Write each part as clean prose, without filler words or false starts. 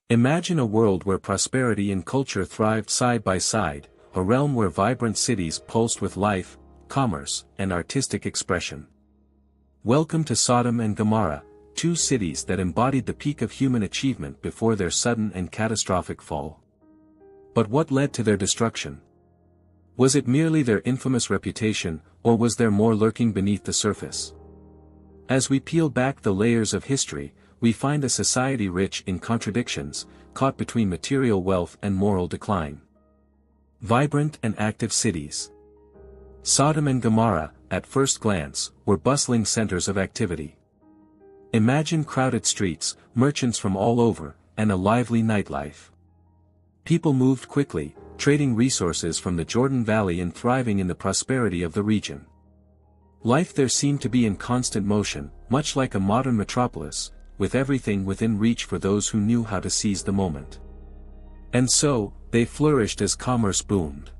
Imagine a world where prosperity and culture thrived side by side, a realm where vibrant cities pulsed with life, commerce, and artistic expression. Welcome to Sodom and Gomorrah, two cities that embodied the peak of human achievement before their sudden and catastrophic fall. But what led to their destruction? Was it merely their infamous reputation, or was there more lurking beneath the surface? As we peel back the layers of history, we find a society rich in contradictions, caught between material wealth and moral decline. Vibrant and active cities. Sodom and Gomorrah, at first glance, were bustling centers of activity. Imagine crowded streets, merchants from all over, and a lively nightlife. People moved quickly, trading resources from the Jordan Valley and thriving in the prosperity of the region. Life there seemed to be in constant motion, much like a modern metropolis, with everything within reach for those who knew how to seize the moment. And so, they flourished as commerce boomed.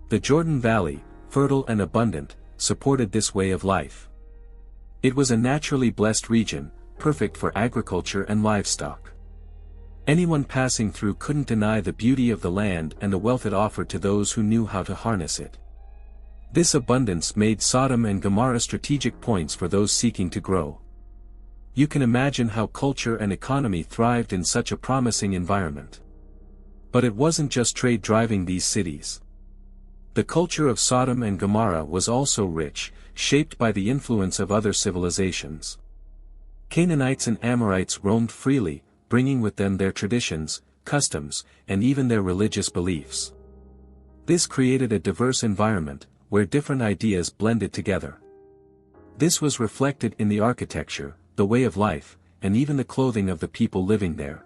The Jordan Valley, fertile and abundant, supported this way of life. It was a naturally blessed region, perfect for agriculture and livestock. Anyone passing through couldn't deny the beauty of the land and the wealth it offered to those who knew how to harness it. This abundance made Sodom and Gomorrah strategic points for those seeking to grow. You can imagine how culture and economy thrived in such a promising environment. But it wasn't just trade driving these cities. The culture of Sodom and Gomorrah was also rich, shaped by the influence of other civilizations. Canaanites and Amorites roamed freely, bringing with them their traditions, customs, and even their religious beliefs. This created a diverse environment, where different ideas blended together. This was reflected in the architecture, the way of life, and even the clothing of the people living there.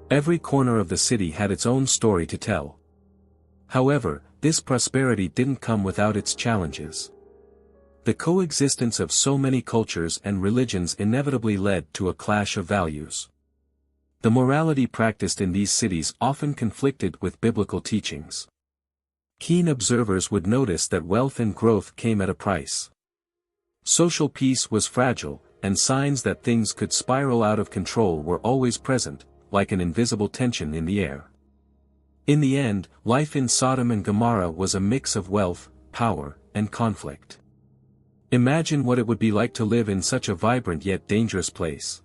Every corner of the city had its own story to tell. However, this prosperity didn't come without its challenges. The coexistence of so many cultures and religions inevitably led to a clash of values. The morality practiced in these cities often conflicted with biblical teachings. Keen observers would notice that wealth and growth came at a price. Social peace was fragile, and signs that things could spiral out of control were always present, like an invisible tension in the air. In the end, life in Sodom and Gomorrah was a mix of wealth, power, and conflict. Imagine what it would be like to live in such a vibrant yet dangerous place.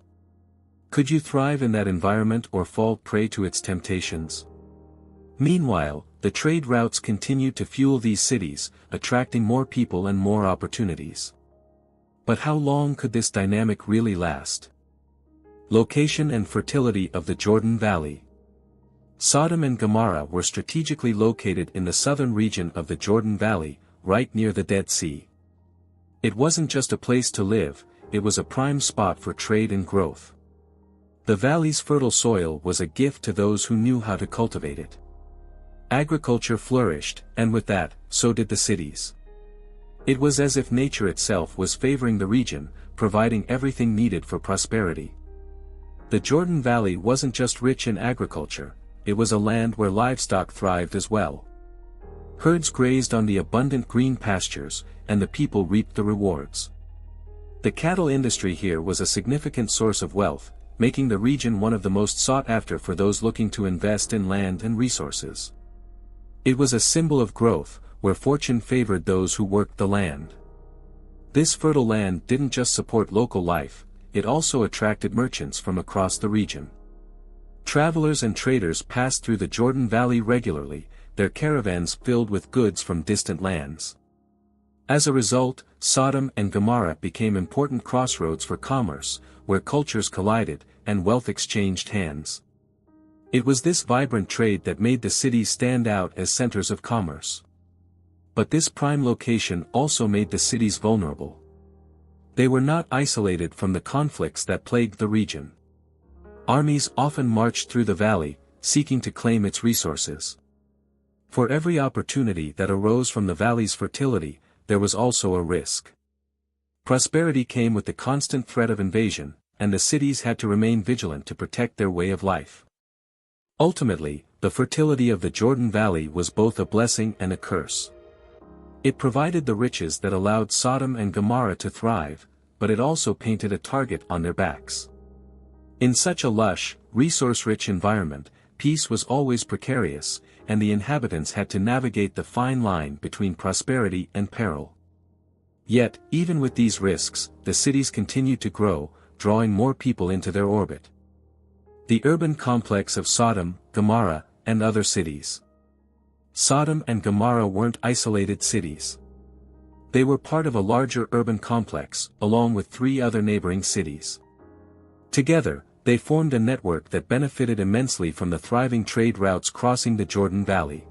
Could you thrive in that environment or fall prey to its temptations? Meanwhile, the trade routes continued to fuel these cities, attracting more people and more opportunities. But how long could this dynamic really last? Location and fertility of the Jordan Valley. Sodom and Gomorrah were strategically located in the southern region of the Jordan Valley, right near the Dead Sea. It wasn't just a place to live, it was a prime spot for trade and growth. The valley's fertile soil was a gift to those who knew how to cultivate it. Agriculture flourished, and with that, so did the cities. It was as if nature itself was favoring the region, providing everything needed for prosperity. The Jordan Valley wasn't just rich in agriculture, it was a land where livestock thrived as well. Herds grazed on the abundant green pastures, and the people reaped the rewards. The cattle industry here was a significant source of wealth, making the region one of the most sought after for those looking to invest in land and resources. It was a symbol of growth, where fortune favored those who worked the land. This fertile land didn't just support local life, it also attracted merchants from across the region. Travelers and traders passed through the Jordan Valley regularly, their caravans filled with goods from distant lands. As a result, Sodom and Gomorrah became important crossroads for commerce, where cultures collided, and wealth exchanged hands. It was this vibrant trade that made the cities stand out as centers of commerce. But this prime location also made the cities vulnerable. They were not isolated from the conflicts that plagued the region. Armies often marched through the valley, seeking to claim its resources. For every opportunity that arose from the valley's fertility, there was also a risk. Prosperity came with the constant threat of invasion, and the cities had to remain vigilant to protect their way of life. Ultimately, the fertility of the Jordan Valley was both a blessing and a curse. It provided the riches that allowed Sodom and Gomorrah to thrive, but it also painted a target on their backs. In such a lush, resource-rich environment, peace was always precarious, and the inhabitants had to navigate the fine line between prosperity and peril. Yet, even with these risks, the cities continued to grow, drawing more people into their orbit. The urban complex of Sodom, Gomorrah, and other cities. Sodom and Gomorrah weren't isolated cities. They were part of a larger urban complex, along with 3 other neighboring cities. Together, they formed a network that benefited immensely from the thriving trade routes crossing the Jordan Valley.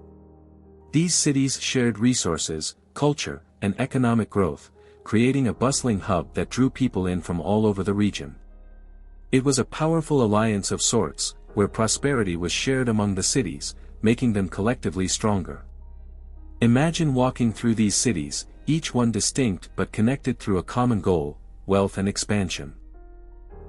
These cities shared resources, culture, and economic growth, creating a bustling hub that drew people in from all over the region. It was a powerful alliance of sorts, where prosperity was shared among the cities, making them collectively stronger. Imagine walking through these cities, each one distinct but connected through a common goal, wealth and expansion.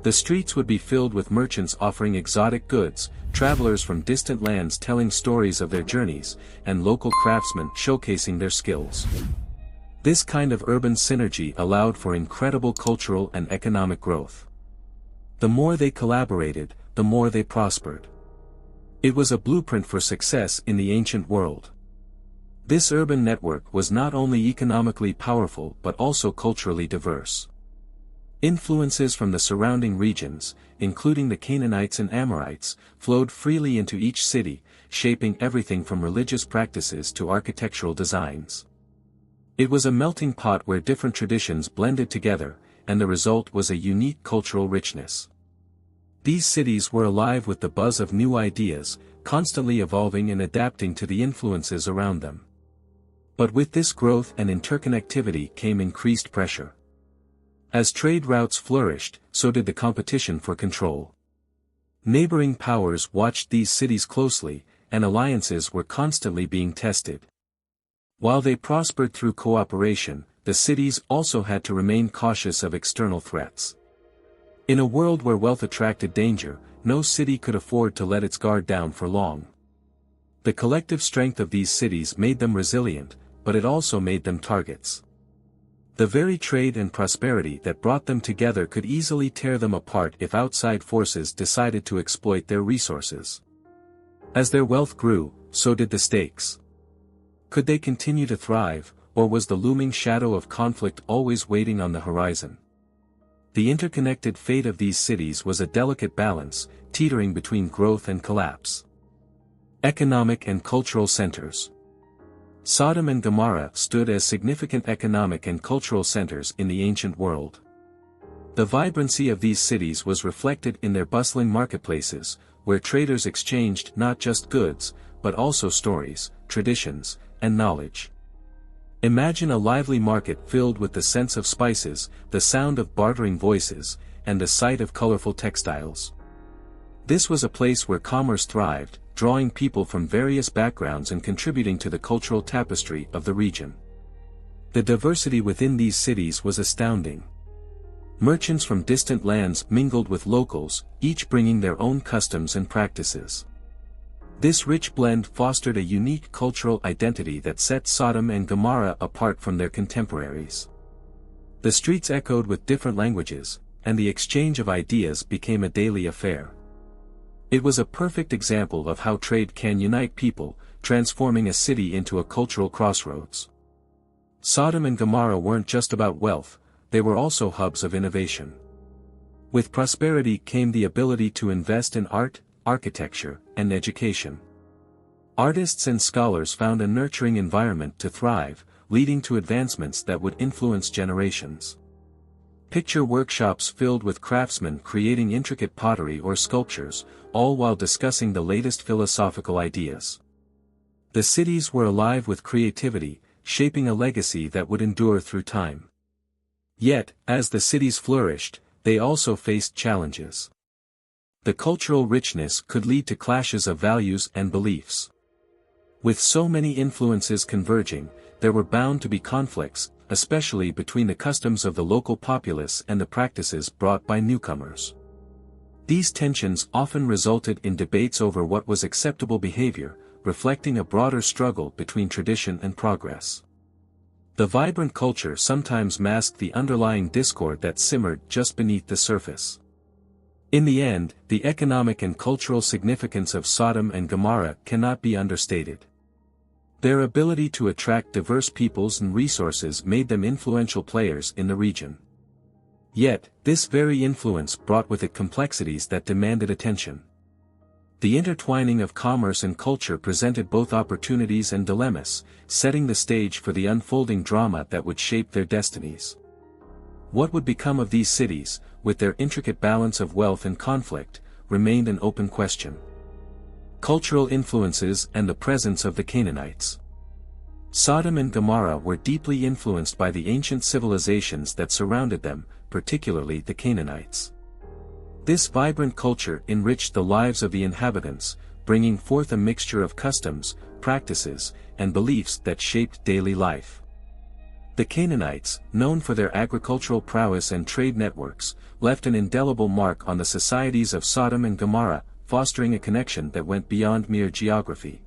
The streets would be filled with merchants offering exotic goods, travelers from distant lands telling stories of their journeys, and local craftsmen showcasing their skills. This kind of urban synergy allowed for incredible cultural and economic growth. The more they collaborated, the more they prospered. It was a blueprint for success in the ancient world. This urban network was not only economically powerful but also culturally diverse. Influences from the surrounding regions, including the Canaanites and Amorites, flowed freely into each city, shaping everything from religious practices to architectural designs. It was a melting pot where different traditions blended together, and the result was a unique cultural richness. These cities were alive with the buzz of new ideas, constantly evolving and adapting to the influences around them. But with this growth and interconnectivity came increased pressure. As trade routes flourished, so did the competition for control. Neighboring powers watched these cities closely, and alliances were constantly being tested. While they prospered through cooperation, the cities also had to remain cautious of external threats. In a world where wealth attracted danger, no city could afford to let its guard down for long. The collective strength of these cities made them resilient, but it also made them targets. The very trade and prosperity that brought them together could easily tear them apart if outside forces decided to exploit their resources. As their wealth grew, so did the stakes. Could they continue to thrive, or was the looming shadow of conflict always waiting on the horizon? The interconnected fate of these cities was a delicate balance, teetering between growth and collapse. Economic and cultural centers. Sodom and Gomorrah stood as significant economic and cultural centers in the ancient world. The vibrancy of these cities was reflected in their bustling marketplaces, where traders exchanged not just goods, but also stories, traditions, and knowledge. Imagine a lively market filled with the scents of spices, the sound of bartering voices, and the sight of colorful textiles. This was a place where commerce thrived, drawing people from various backgrounds and contributing to the cultural tapestry of the region. The diversity within these cities was astounding. Merchants from distant lands mingled with locals, each bringing their own customs and practices. This rich blend fostered a unique cultural identity that set Sodom and Gomorrah apart from their contemporaries. The streets echoed with different languages, and the exchange of ideas became a daily affair. It was a perfect example of how trade can unite people, transforming a city into a cultural crossroads. Sodom and Gomorrah weren't just about wealth, they were also hubs of innovation. With prosperity came the ability to invest in art, architecture, and education. Artists and scholars found a nurturing environment to thrive, leading to advancements that would influence generations. Picture workshops filled with craftsmen creating intricate pottery or sculptures, all while discussing the latest philosophical ideas. The cities were alive with creativity, shaping a legacy that would endure through time. Yet, as the cities flourished, they also faced challenges. The cultural richness could lead to clashes of values and beliefs. With so many influences converging, there were bound to be conflicts, especially between the customs of the local populace and the practices brought by newcomers. These tensions often resulted in debates over what was acceptable behavior, reflecting a broader struggle between tradition and progress. The vibrant culture sometimes masked the underlying discord that simmered just beneath the surface. In the end, the economic and cultural significance of Sodom and Gomorrah cannot be understated. Their ability to attract diverse peoples and resources made them influential players in the region. Yet, this very influence brought with it complexities that demanded attention. The intertwining of commerce and culture presented both opportunities and dilemmas, setting the stage for the unfolding drama that would shape their destinies. What would become of these cities, with their intricate balance of wealth and conflict, remained an open question. Cultural influences and the presence of the Canaanites. Sodom and Gomorrah were deeply influenced by the ancient civilizations that surrounded them, particularly the Canaanites. This vibrant culture enriched the lives of the inhabitants, bringing forth a mixture of customs, practices, and beliefs that shaped daily life. The Canaanites, known for their agricultural prowess and trade networks, left an indelible mark on the societies of Sodom and Gomorrah, fostering a connection that went beyond mere geography.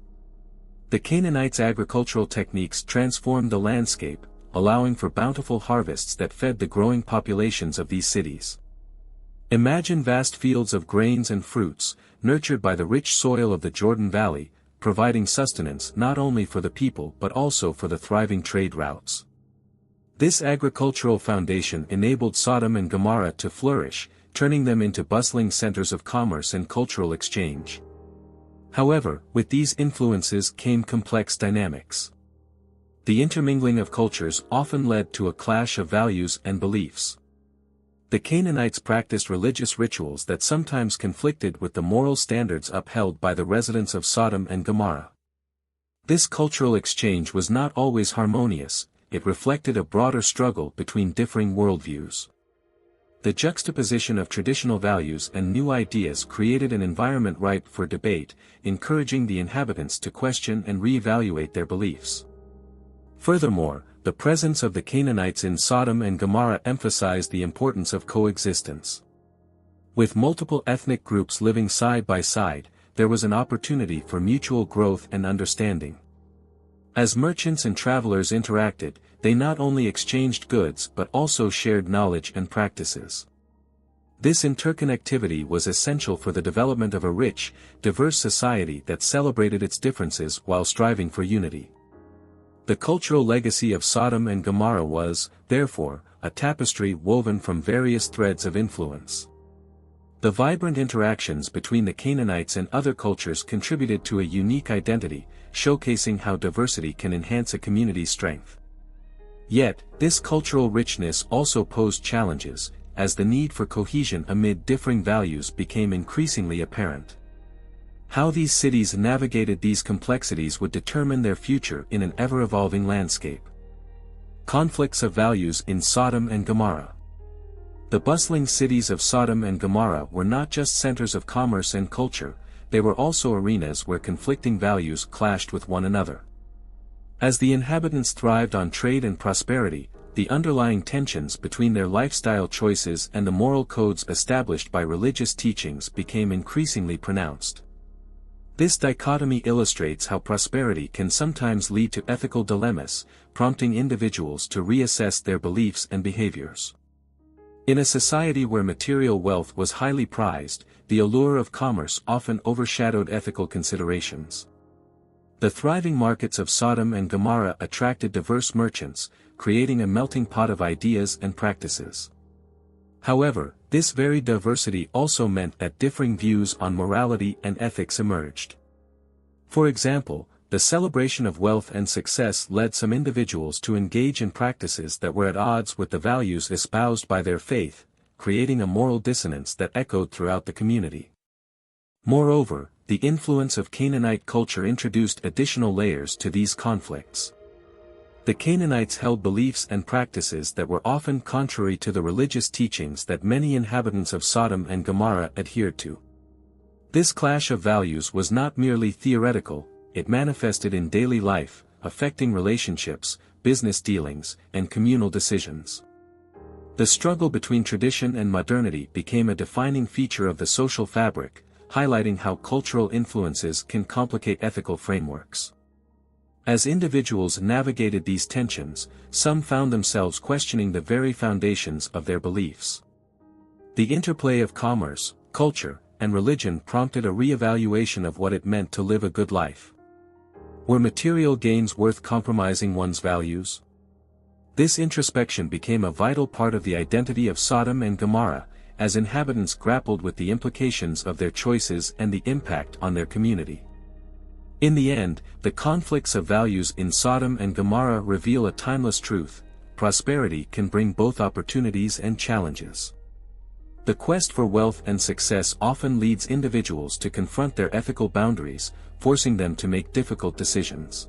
The Canaanites' agricultural techniques transformed the landscape, allowing for bountiful harvests that fed the growing populations of these cities. Imagine vast fields of grains and fruits, nurtured by the rich soil of the Jordan Valley, providing sustenance not only for the people but also for the thriving trade routes. This agricultural foundation enabled Sodom and Gomorrah to flourish, turning them into bustling centers of commerce and cultural exchange. However, with these influences came complex dynamics. The intermingling of cultures often led to a clash of values and beliefs. The Canaanites practiced religious rituals that sometimes conflicted with the moral standards upheld by the residents of Sodom and Gomorrah. This cultural exchange was not always harmonious, it reflected a broader struggle between differing worldviews. The juxtaposition of traditional values and new ideas created an environment ripe for debate, encouraging the inhabitants to question and re-evaluate their beliefs. Furthermore, the presence of the Canaanites in Sodom and Gomorrah emphasized the importance of coexistence. With multiple ethnic groups living side by side, there was an opportunity for mutual growth and understanding. As merchants and travelers interacted, they not only exchanged goods but also shared knowledge and practices. This interconnectivity was essential for the development of a rich, diverse society that celebrated its differences while striving for unity. The cultural legacy of Sodom and Gomorrah was, therefore, a tapestry woven from various threads of influence. The vibrant interactions between the Canaanites and other cultures contributed to a unique identity, showcasing how diversity can enhance a community's strength. Yet, this cultural richness also posed challenges, as the need for cohesion amid differing values became increasingly apparent. How these cities navigated these complexities would determine their future in an ever-evolving landscape. Conflicts of values in Sodom and Gomorrah. The bustling cities of Sodom and Gomorrah were not just centers of commerce and culture, they were also arenas where conflicting values clashed with one another. As the inhabitants thrived on trade and prosperity, the underlying tensions between their lifestyle choices and the moral codes established by religious teachings became increasingly pronounced. This dichotomy illustrates how prosperity can sometimes lead to ethical dilemmas, prompting individuals to reassess their beliefs and behaviors. In a society where material wealth was highly prized, the allure of commerce often overshadowed ethical considerations. The thriving markets of Sodom and Gomorrah attracted diverse merchants, creating a melting pot of ideas and practices. However, this very diversity also meant that differing views on morality and ethics emerged. For example, the celebration of wealth and success led some individuals to engage in practices that were at odds with the values espoused by their faith, creating a moral dissonance that echoed throughout the community. Moreover, the influence of Canaanite culture introduced additional layers to these conflicts. The Canaanites held beliefs and practices that were often contrary to the religious teachings that many inhabitants of Sodom and Gomorrah adhered to. This clash of values was not merely theoretical, it manifested in daily life, affecting relationships, business dealings, and communal decisions. The struggle between tradition and modernity became a defining feature of the social fabric, highlighting how cultural influences can complicate ethical frameworks. As individuals navigated these tensions, some found themselves questioning the very foundations of their beliefs. The interplay of commerce, culture, and religion prompted a re-evaluation of what it meant to live a good life. Were material gains worth compromising one's values? This introspection became a vital part of the identity of Sodom and Gomorrah, as inhabitants grappled with the implications of their choices and the impact on their community. In the end, the conflicts of values in Sodom and Gomorrah reveal a timeless truth: prosperity can bring both opportunities and challenges. The quest for wealth and success often leads individuals to confront their ethical boundaries, forcing them to make difficult decisions.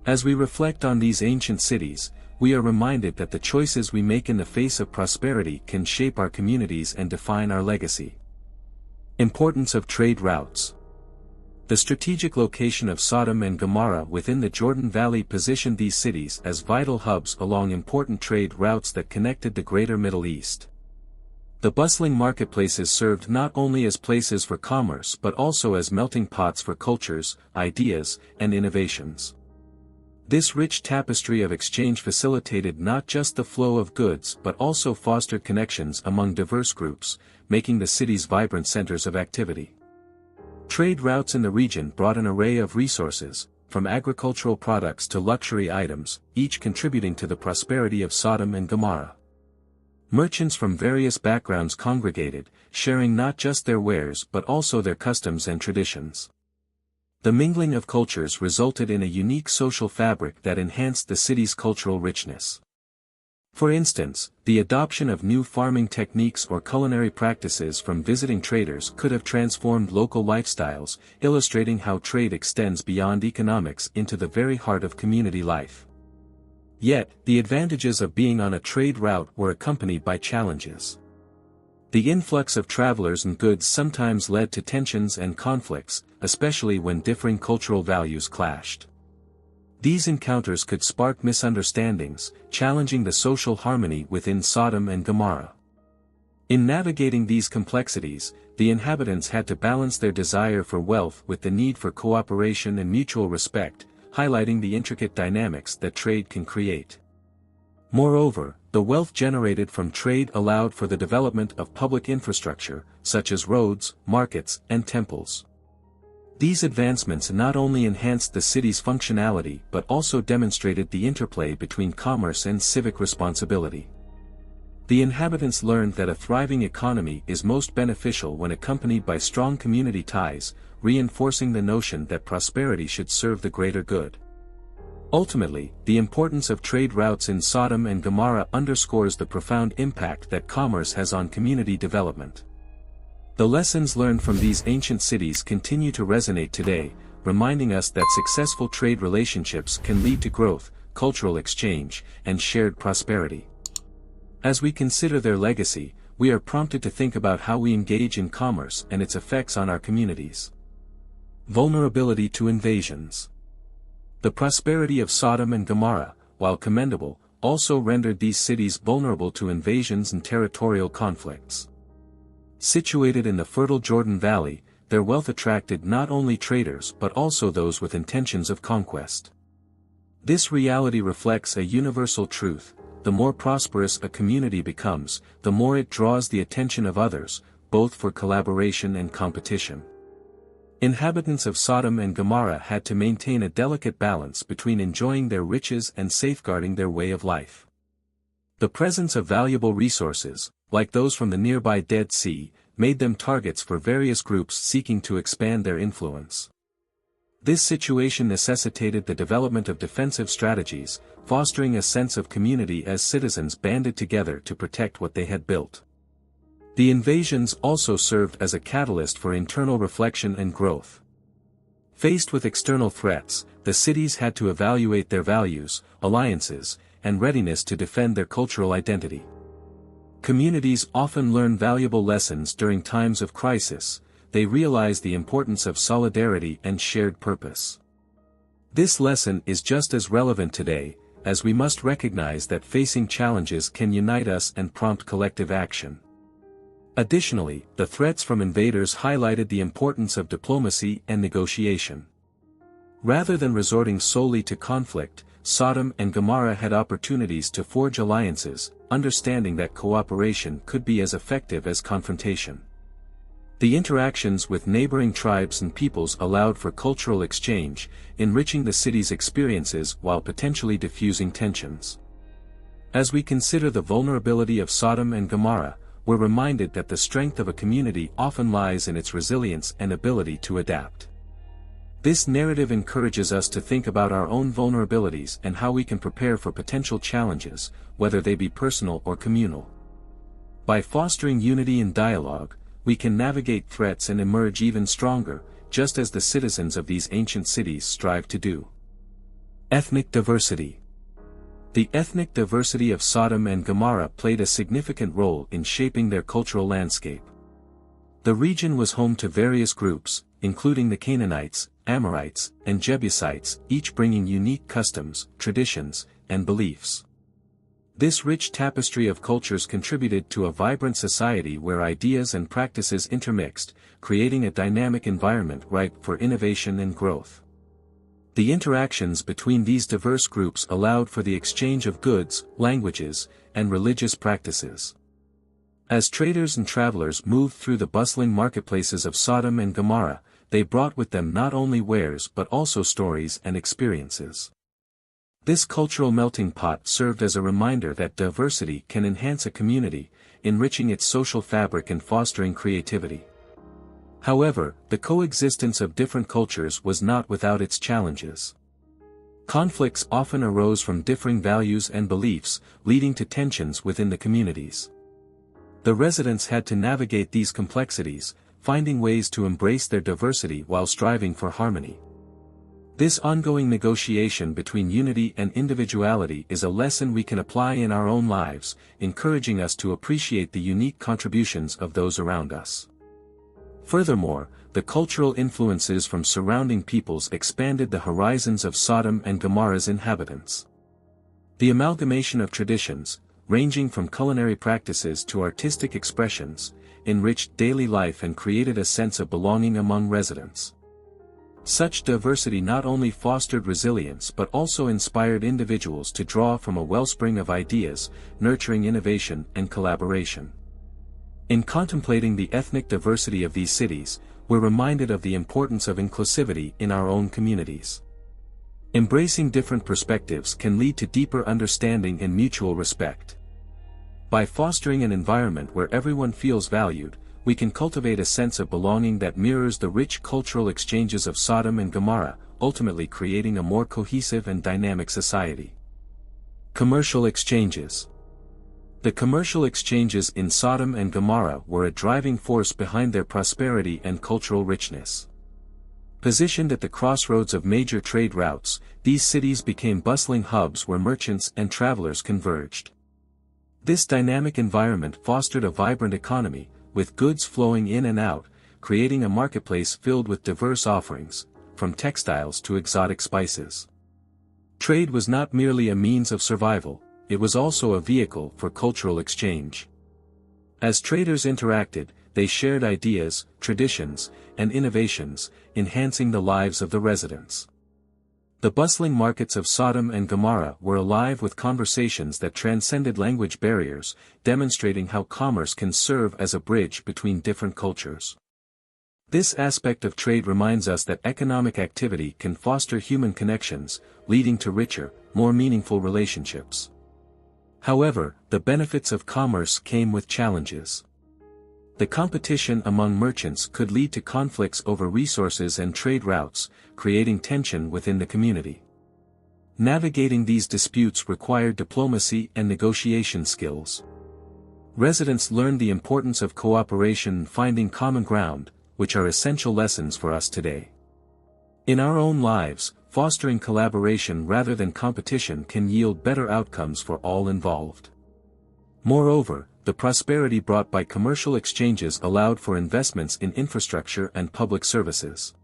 As we reflect on these ancient cities, we are reminded that the choices we make in the face of prosperity can shape our communities and define our legacy. Importance of trade routes. The strategic location of Sodom and Gomorrah within the Jordan Valley positioned these cities as vital hubs along important trade routes that connected the greater Middle East. The bustling marketplaces served not only as places for commerce but also as melting pots for cultures, ideas, and innovations. This rich tapestry of exchange facilitated not just the flow of goods but also fostered connections among diverse groups, making the cities vibrant centers of activity. Trade routes in the region brought an array of resources, from agricultural products to luxury items, each contributing to the prosperity of Sodom and Gomorrah. Merchants from various backgrounds congregated, sharing not just their wares but also their customs and traditions. The mingling of cultures resulted in a unique social fabric that enhanced the city's cultural richness. For instance, the adoption of new farming techniques or culinary practices from visiting traders could have transformed local lifestyles, illustrating how trade extends beyond economics into the very heart of community life. Yet, the advantages of being on a trade route were accompanied by challenges. The influx of travelers and goods sometimes led to tensions and conflicts, especially when differing cultural values clashed. These encounters could spark misunderstandings, challenging the social harmony within Sodom and Gomorrah. In navigating these complexities, the inhabitants had to balance their desire for wealth with the need for cooperation and mutual respect, highlighting the intricate dynamics that trade can create. Moreover, the wealth generated from trade allowed for the development of public infrastructure, such as roads, markets, and temples. These advancements not only enhanced the city's functionality but also demonstrated the interplay between commerce and civic responsibility. The inhabitants learned that a thriving economy is most beneficial when accompanied by strong community ties, reinforcing the notion that prosperity should serve the greater good. Ultimately, the importance of trade routes in Sodom and Gomorrah underscores the profound impact that commerce has on community development. The lessons learned from these ancient cities continue to resonate today, reminding us that successful trade relationships can lead to growth, cultural exchange, and shared prosperity. As we consider their legacy, we are prompted to think about how we engage in commerce and its effects on our communities. Vulnerability to invasions. The prosperity of Sodom and Gomorrah, while commendable, also rendered these cities vulnerable to invasions and territorial conflicts. Situated in the fertile Jordan Valley, their wealth attracted not only traders but also those with intentions of conquest. This reality reflects a universal truth: the more prosperous a community becomes, the more it draws the attention of others, both for collaboration and competition. Inhabitants of Sodom and Gomorrah had to maintain a delicate balance between enjoying their riches and safeguarding their way of life. The presence of valuable resources, like those from the nearby Dead Sea, made them targets for various groups seeking to expand their influence. This situation necessitated the development of defensive strategies, fostering a sense of community as citizens banded together to protect what they had built. The invasions also served as a catalyst for internal reflection and growth. Faced with external threats, the cities had to evaluate their values, alliances, and readiness to defend their cultural identity. Communities often learn valuable lessons during times of crisis. They realize the importance of solidarity and shared purpose. This lesson is just as relevant today, as we must recognize that facing challenges can unite us and prompt collective action. Additionally, the threats from invaders highlighted the importance of diplomacy and negotiation. Rather than resorting solely to conflict, Sodom and Gomorrah had opportunities to forge alliances, understanding that cooperation could be as effective as confrontation. The interactions with neighboring tribes and peoples allowed for cultural exchange, enriching the city's experiences while potentially diffusing tensions. As we consider the vulnerability of Sodom and Gomorrah, we're reminded that the strength of a community often lies in its resilience and ability to adapt. This narrative encourages us to think about our own vulnerabilities and how we can prepare for potential challenges, whether they be personal or communal. By fostering unity and dialogue, we can navigate threats and emerge even stronger, just as the citizens of these ancient cities strive to do. Ethnic diversity. The ethnic diversity of Sodom and Gomorrah played a significant role in shaping their cultural landscape. The region was home to various groups, including the Canaanites, Amorites, and Jebusites, each bringing unique customs, traditions, and beliefs. This rich tapestry of cultures contributed to a vibrant society where ideas and practices intermixed, creating a dynamic environment ripe for innovation and growth. The interactions between these diverse groups allowed for the exchange of goods, languages, and religious practices. As traders and travelers moved through the bustling marketplaces of Sodom and Gomorrah, they brought with them not only wares but also stories and experiences. This cultural melting pot served as a reminder that diversity can enhance a community, enriching its social fabric and fostering creativity. However, the coexistence of different cultures was not without its challenges. Conflicts often arose from differing values and beliefs, leading to tensions within the communities. The residents had to navigate these complexities, finding ways to embrace their diversity while striving for harmony. This ongoing negotiation between unity and individuality is a lesson we can apply in our own lives, encouraging us to appreciate the unique contributions of those around us. Furthermore, the cultural influences from surrounding peoples expanded the horizons of Sodom and Gomorrah's inhabitants. The amalgamation of traditions, ranging from culinary practices to artistic expressions, enriched daily life and created a sense of belonging among residents. Such diversity not only fostered resilience but also inspired individuals to draw from a wellspring of ideas, nurturing innovation and collaboration. In contemplating the ethnic diversity of these cities, we're reminded of the importance of inclusivity in our own communities. Embracing different perspectives can lead to deeper understanding and mutual respect. By fostering an environment where everyone feels valued, we can cultivate a sense of belonging that mirrors the rich cultural exchanges of Sodom and Gomorrah, ultimately creating a more cohesive and dynamic society. Commercial exchanges. The commercial exchanges in Sodom and Gomorrah were a driving force behind their prosperity and cultural richness. Positioned at the crossroads of major trade routes, these cities became bustling hubs where merchants and travelers converged. This dynamic environment fostered a vibrant economy, with goods flowing in and out, creating a marketplace filled with diverse offerings, from textiles to exotic spices. Trade was not merely a means of survival, it was also a vehicle for cultural exchange. As traders interacted, they shared ideas, traditions, and innovations, enhancing the lives of the residents. The bustling markets of Sodom and Gomorrah were alive with conversations that transcended language barriers, demonstrating how commerce can serve as a bridge between different cultures. This aspect of trade reminds us that economic activity can foster human connections, leading to richer, more meaningful relationships. However, the benefits of commerce came with challenges. The competition among merchants could lead to conflicts over resources and trade routes, creating tension within the community. Navigating these disputes required diplomacy and negotiation skills. Residents learned the importance of cooperation and finding common ground, which are essential lessons for us today. In our own lives, fostering collaboration rather than competition can yield better outcomes for all involved. Moreover, the prosperity brought by commercial exchanges allowed for investments in infrastructure and public services.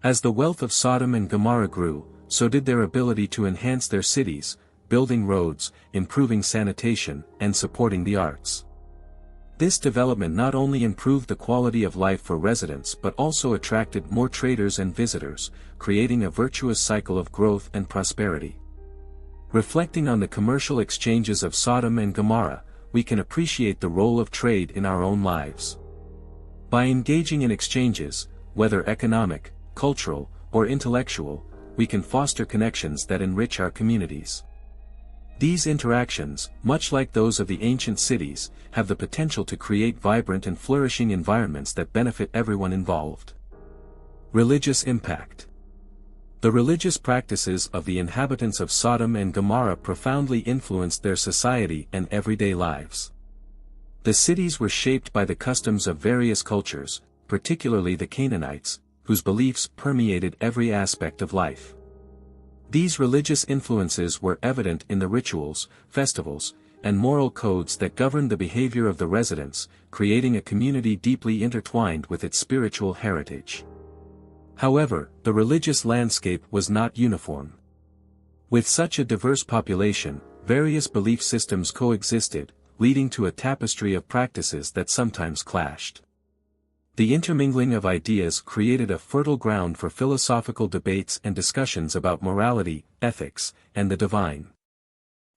As the wealth of Sodom and Gomorrah grew, so did their ability to enhance their cities, building roads, improving sanitation, and supporting the arts. This development not only improved the quality of life for residents but also attracted more traders and visitors, creating a virtuous cycle of growth and prosperity. Reflecting on the commercial exchanges of Sodom and Gomorrah, we can appreciate the role of trade in our own lives. By engaging in exchanges, whether economic, cultural, or intellectual, we can foster connections that enrich our communities. These interactions, much like those of the ancient cities, have the potential to create vibrant and flourishing environments that benefit everyone involved. Religious impact. The religious practices of the inhabitants of Sodom and Gomorrah profoundly influenced their society and everyday lives. The cities were shaped by the customs of various cultures, particularly the Canaanites, whose beliefs permeated every aspect of life. These religious influences were evident in the rituals, festivals, and moral codes that governed the behavior of the residents, creating a community deeply intertwined with its spiritual heritage. However, the religious landscape was not uniform. With such a diverse population, various belief systems coexisted, leading to a tapestry of practices that sometimes clashed. The intermingling of ideas created a fertile ground for philosophical debates and discussions about morality, ethics, and the divine.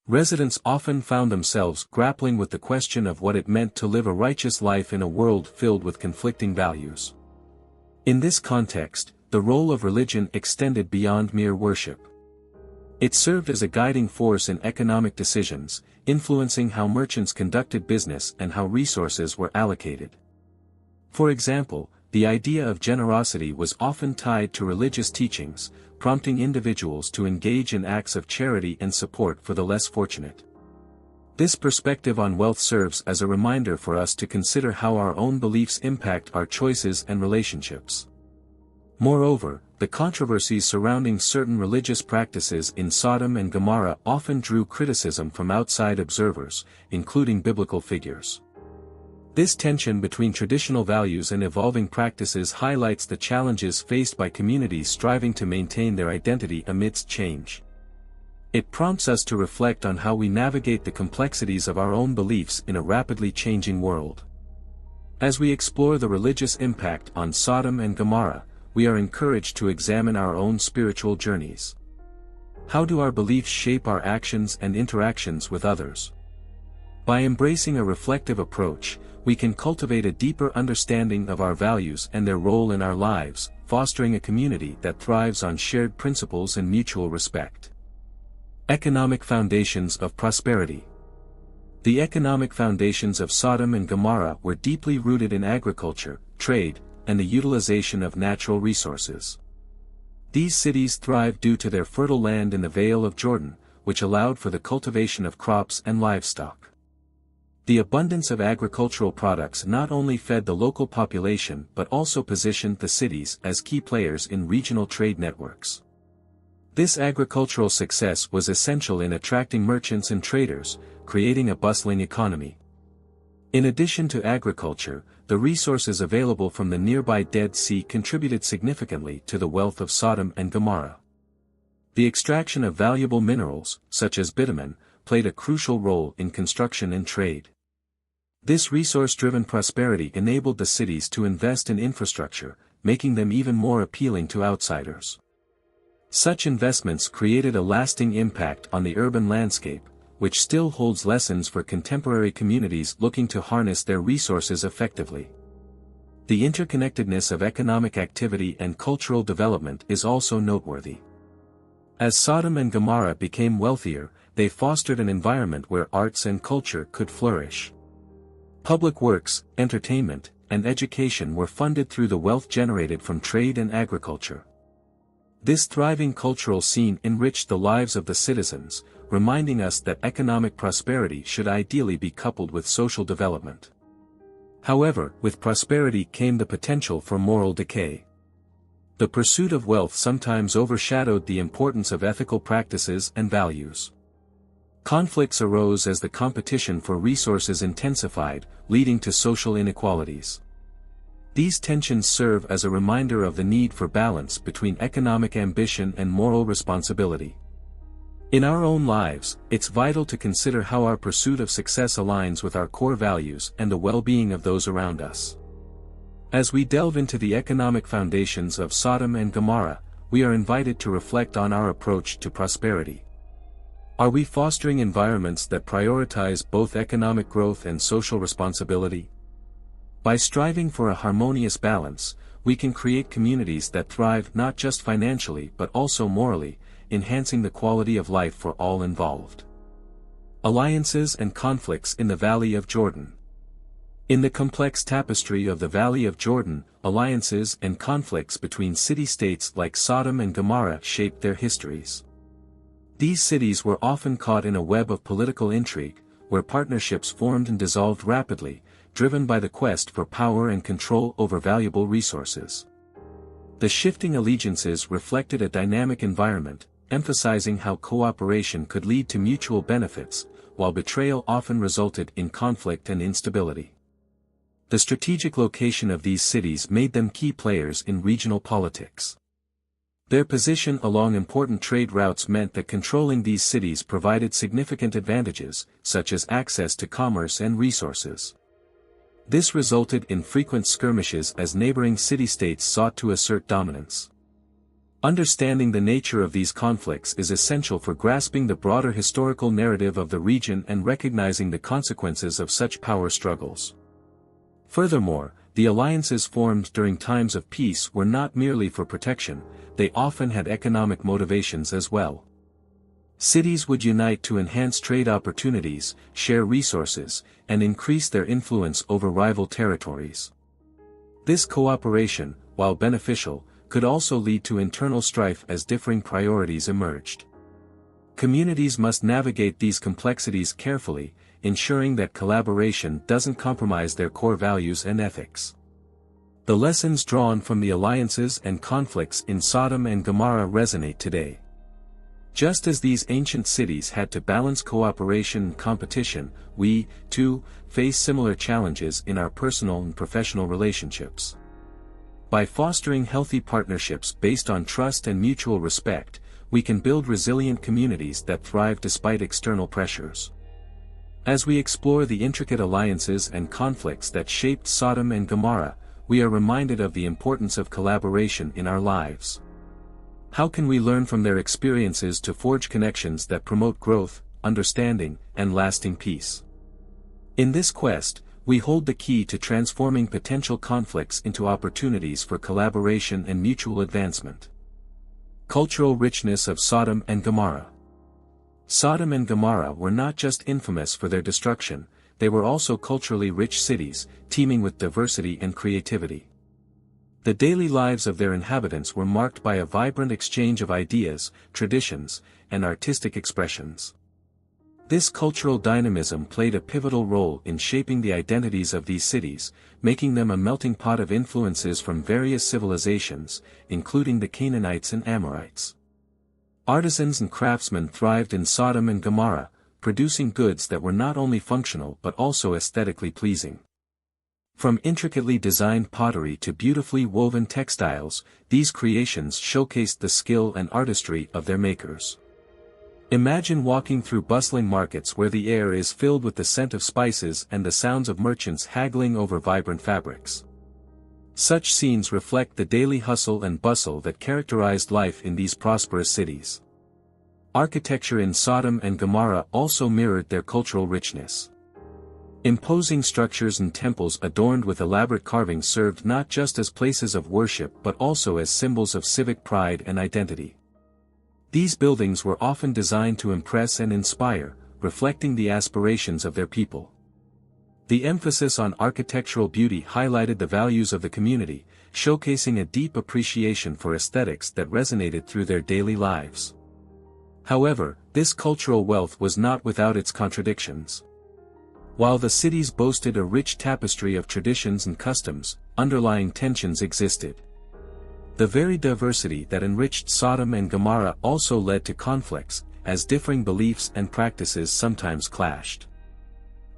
Residents often found themselves grappling with the question of what it meant to live a righteous life in a world filled with conflicting values. In this context, the role of religion extended beyond mere worship. It served as a guiding force in economic decisions, influencing how merchants conducted business and how resources were allocated. For example, the idea of generosity was often tied to religious teachings, prompting individuals to engage in acts of charity and support for the less fortunate. This perspective on wealth serves as a reminder for us to consider how our own beliefs impact our choices and relationships. Moreover, the controversies surrounding certain religious practices in Sodom and Gomorrah often drew criticism from outside observers, including biblical figures. This tension between traditional values and evolving practices highlights the challenges faced by communities striving to maintain their identity amidst change. It prompts us to reflect on how we navigate the complexities of our own beliefs in a rapidly changing world. As we explore the religious impact on Sodom and Gomorrah, we are encouraged to examine our own spiritual journeys. How do our beliefs shape our actions and interactions with others? By embracing a reflective approach, we can cultivate a deeper understanding of our values and their role in our lives, fostering a community that thrives on shared principles and mutual respect. Economic foundations of prosperity. The economic foundations of Sodom and Gomorrah were deeply rooted in agriculture, trade, and the utilization of natural resources. These cities thrived due to their fertile land in the Vale of Jordan, which allowed for the cultivation of crops and livestock. The abundance of agricultural products not only fed the local population but also positioned the cities as key players in regional trade networks. This agricultural success was essential in attracting merchants and traders, creating a bustling economy. In addition to agriculture, the resources available from the nearby Dead Sea contributed significantly to the wealth of Sodom and Gomorrah. The extraction of valuable minerals, such as bitumen, played a crucial role in construction and trade. This resource-driven prosperity enabled the cities to invest in infrastructure, making them even more appealing to outsiders. Such investments created a lasting impact on the urban landscape, which still holds lessons for contemporary communities looking to harness their resources effectively. The interconnectedness of economic activity and cultural development is also noteworthy. As Sodom and Gomorrah became wealthier, they fostered an environment where arts and culture could flourish. Public works, entertainment, and education were funded through the wealth generated from trade and agriculture. This thriving cultural scene enriched the lives of the citizens, reminding us that economic prosperity should ideally be coupled with social development. However, with prosperity came the potential for moral decay. The pursuit of wealth sometimes overshadowed the importance of ethical practices and values. Conflicts arose as the competition for resources intensified, leading to social inequalities. These tensions serve as a reminder of the need for balance between economic ambition and moral responsibility. In our own lives, it's vital to consider how our pursuit of success aligns with our core values and the well-being of those around us. As we delve into the economic foundations of Sodom and Gomorrah, we are invited to reflect on our approach to prosperity. Are we fostering environments that prioritize both economic growth and social responsibility? By striving for a harmonious balance, we can create communities that thrive not just financially but also morally, enhancing the quality of life for all involved. Alliances and conflicts in the Valley of Jordan. In the complex tapestry of the Valley of Jordan, alliances and conflicts between city-states like Sodom and Gomorrah shaped their histories. These cities were often caught in a web of political intrigue, where partnerships formed and dissolved rapidly, driven by the quest for power and control over valuable resources. The shifting allegiances reflected a dynamic environment, emphasizing how cooperation could lead to mutual benefits, while betrayal often resulted in conflict and instability. The strategic location of these cities made them key players in regional politics. Their position along important trade routes meant that controlling these cities provided significant advantages, such as access to commerce and resources. This resulted in frequent skirmishes as neighboring city-states sought to assert dominance. Understanding the nature of these conflicts is essential for grasping the broader historical narrative of the region and recognizing the consequences of such power struggles. Furthermore, the alliances formed during times of peace were not merely for protection, they often had economic motivations as well. Cities would unite to enhance trade opportunities, share resources, and increase their influence over rival territories. This cooperation, while beneficial, could also lead to internal strife as differing priorities emerged. Communities must navigate these complexities carefully, ensuring that collaboration doesn't compromise their core values and ethics. The lessons drawn from the alliances and conflicts in Sodom and Gomorrah resonate today. Just as these ancient cities had to balance cooperation and competition, we, too, face similar challenges in our personal and professional relationships. By fostering healthy partnerships based on trust and mutual respect, we can build resilient communities that thrive despite external pressures. As we explore the intricate alliances and conflicts that shaped Sodom and Gomorrah, we are reminded of the importance of collaboration in our lives. How can we learn from their experiences to forge connections that promote growth, understanding, and lasting peace? In this quest, we hold the key to transforming potential conflicts into opportunities for collaboration and mutual advancement. Cultural richness of Sodom and Gomorrah. Sodom and Gomorrah were not just infamous for their destruction, they were also culturally rich cities, teeming with diversity and creativity. The daily lives of their inhabitants were marked by a vibrant exchange of ideas, traditions, and artistic expressions. This cultural dynamism played a pivotal role in shaping the identities of these cities, making them a melting pot of influences from various civilizations, including the Canaanites and Amorites. Artisans and craftsmen thrived in Sodom and Gomorrah, producing goods that were not only functional but also aesthetically pleasing. From intricately designed pottery to beautifully woven textiles, these creations showcased the skill and artistry of their makers. Imagine walking through bustling markets where the air is filled with the scent of spices and the sounds of merchants haggling over vibrant fabrics. Such scenes reflect the daily hustle and bustle that characterized life in these prosperous cities. Architecture in Sodom and Gomorrah also mirrored their cultural richness. Imposing structures and temples adorned with elaborate carvings served not just as places of worship but also as symbols of civic pride and identity. These buildings were often designed to impress and inspire, reflecting the aspirations of their people. The emphasis on architectural beauty highlighted the values of the community, showcasing a deep appreciation for aesthetics that resonated through their daily lives. However, this cultural wealth was not without its contradictions. While the cities boasted a rich tapestry of traditions and customs, underlying tensions existed. The very diversity that enriched Sodom and Gomorrah also led to conflicts, as differing beliefs and practices sometimes clashed.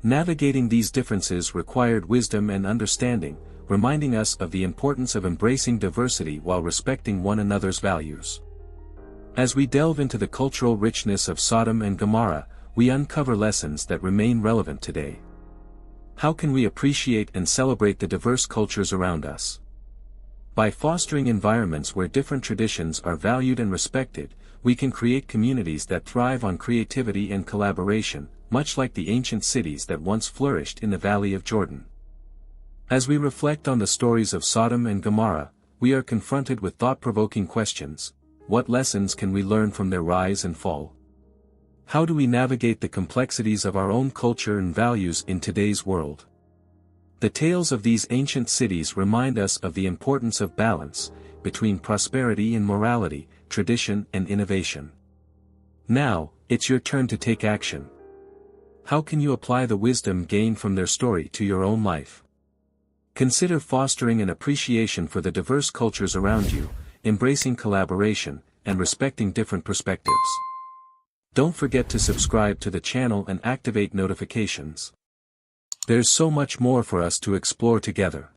Navigating these differences required wisdom and understanding, reminding us of the importance of embracing diversity while respecting one another's values. As we delve into the cultural richness of Sodom and Gomorrah, we uncover lessons that remain relevant today. How can we appreciate and celebrate the diverse cultures around us? By fostering environments where different traditions are valued and respected, we can create communities that thrive on creativity and collaboration, much like the ancient cities that once flourished in the Valley of Jordan. As we reflect on the stories of Sodom and Gomorrah, we are confronted with thought-provoking questions. What lessons can we learn from their rise and fall? How do we navigate the complexities of our own culture and values in today's world? The tales of these ancient cities remind us of the importance of balance between prosperity and morality, tradition and innovation. Now, it's your turn to take action. How can you apply the wisdom gained from their story to your own life? Consider fostering an appreciation for the diverse cultures around you, embracing collaboration, and respecting different perspectives. Don't forget to subscribe to the channel and activate notifications. There's so much more for us to explore together.